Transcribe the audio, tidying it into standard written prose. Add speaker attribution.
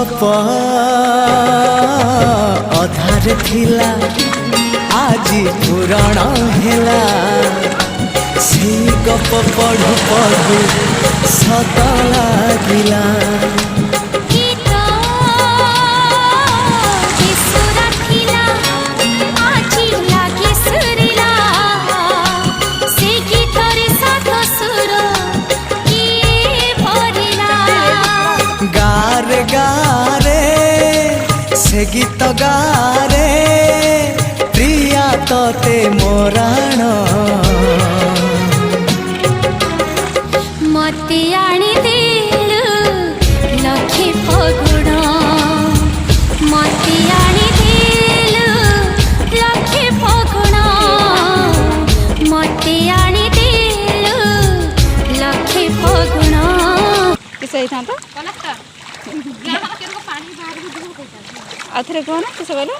Speaker 1: गप अधार थिला आज पुराण हेला से गप पढ़ु पढ़ु सत लागिला गारे गारे से गीत गारे प्रिया तोते मोराण
Speaker 2: मते आनी देलु लखे फगुण मते आनी देलु लखे फगुण मते आनी देलु लखे फगुण
Speaker 3: किसे था तो आथरे कौन किसे बोलो